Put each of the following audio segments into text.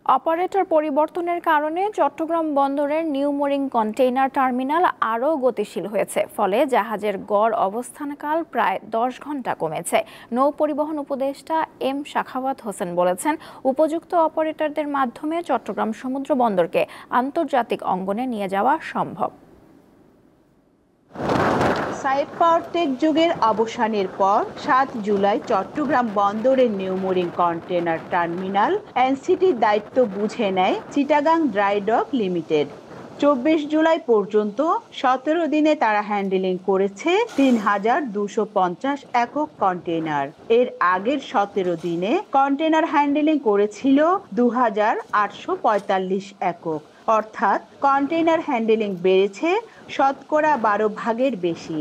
Operator পরিবর্তনের কারণে চট্টগ্রাম বন্দরের নিউ মোরিং কন্টেইনার টার্মিনাল আরও গতিশীল হয়েছে। ফলে জাহাজের গড় অবস্থানকাল প্রায় 10 ঘন্টা কমেছে। নৌ পরিবহন উপদেষ্টা এম সাখাওয়াত হোসেন বলেছেন, উপযুক্ত অপারেটরদের মাধ্যমে চট্টগ্রাম সমুদ্র বন্দরকে আন্তর্জাতিক অঙ্গনে নিয়ে যাওয়া সম্ভব। সাইপারটেক যুগের অবসানের পর 7 জুলাই চট্টগ্রাম বন্দরের নিউ মোরিং কন্টেইনার টার্মিনাল এনসিটির দায়িত্ব বুঝে নেয় Chittagong dry doc limited. 24 July পর্যন্ত 17 দিনে তারা হ্যান্ডেলিং করেছে 3250 একক কন্টেইনার। এর আগের 17 দিনে কন্টেইনার হ্যান্ডেলিং করেছিল 2845 একক। অর্থাৎ কন্টেইনার হ্যান্ডেলিং বেড়েছে শতকরা 12 ভাগের বেশি।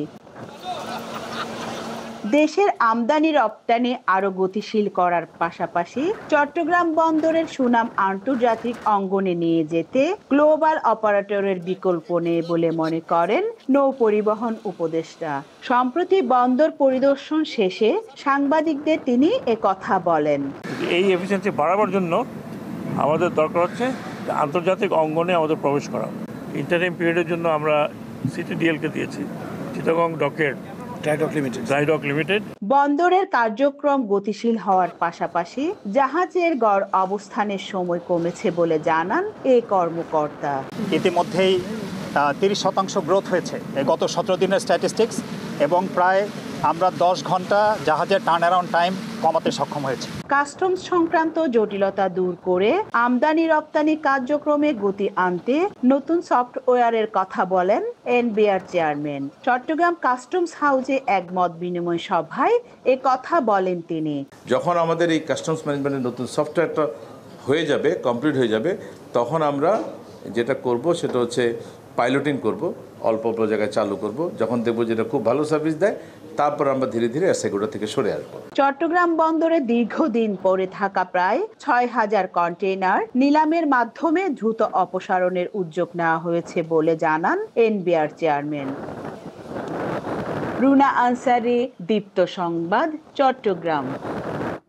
দেশের আমদানি রপ্তানি আরো গতিশীল করার পাশাপাশি চট্টগ্রাম বন্দরের সুনাম আন্তর্জাতিক অঙ্গনে নিয়ে যেতে গ্লোবাল অপারেটরের বিকল্প নেই বলে মনে করেন নৌ পরিবহন উপদেষ্টা। সম্প্রতি বন্দর পরিদর্শন শেষে সাংবাদিকদের তিনি কথা বলেন। এই এফিসিয়েন্সি বাড়াবার জন্য আমাদের দরকার হচ্ছে আন্তর্জাতিক অঙ্গনে আমাদের প্রবেশ করা। ইন্টারিম পিরিয়ডের জন্য আমরা সিটিডিএলকে দিয়েছি, চিটাগং ডকের ড্রাই ডক লিমিটেড। বন্দরের কার্যক্রম গতিশীল হওয়ার পাশাপাশি জাহাজের গড় অবস্থানের সময় কমেছে বলে জানান এই কর্মকর্তা। ইতিমধ্যেই 30% গ্রোথ হয়েছে গত 17 দিনের স্ট্যাটিস্টিক্স, এবং প্রায় আমরা 10 ঘন্টা জাহাজের টার্ন অ্যারাউন্ড টাইম কমাতে সক্ষম হয়েছে। কাস্টমস সংক্রান্ত জটিলতা দূর করে আমদানি রপ্তানি কার্যক্রমে গতি আনতে নতুন সফটওয়্যারের কথা বলেন এনবিআর চেয়ারম্যান। চট্টগ্রাম কাস্টমস হাউসে এক মত বিনিময় সভায় এ কথা বলেন তিনি। যখন আমাদের এই কাস্টমস ম্যানেজমেন্টের নতুন সফটওয়্যারটা হয়ে যাবে, কমপ্লিট হয়ে যাবে, তখন আমরা যেটা করব সেটা হচ্ছে পাইলটিং করব, অল্প অল্প জায়গায় চালু করব। যখন দেখবো যেটা খুব ভালো সার্ভিস দেয়, তারপর আমরা ধীরে ধীরে সেগুলো থেকে সরে আসবো। চট্টগ্রাম বন্দরে দীর্ঘদিন পরে থাকা প্রায় 6000 কন্টেইনার নিলামের মাধ্যমে দ্রুত অপসারণের উদ্যোগ নেওয়া হয়েছে বলে জানান এনবিআর চেয়ারম্যান। রুনা আনসারী, দীপ্ত সংবাদ, চট্টগ্রাম।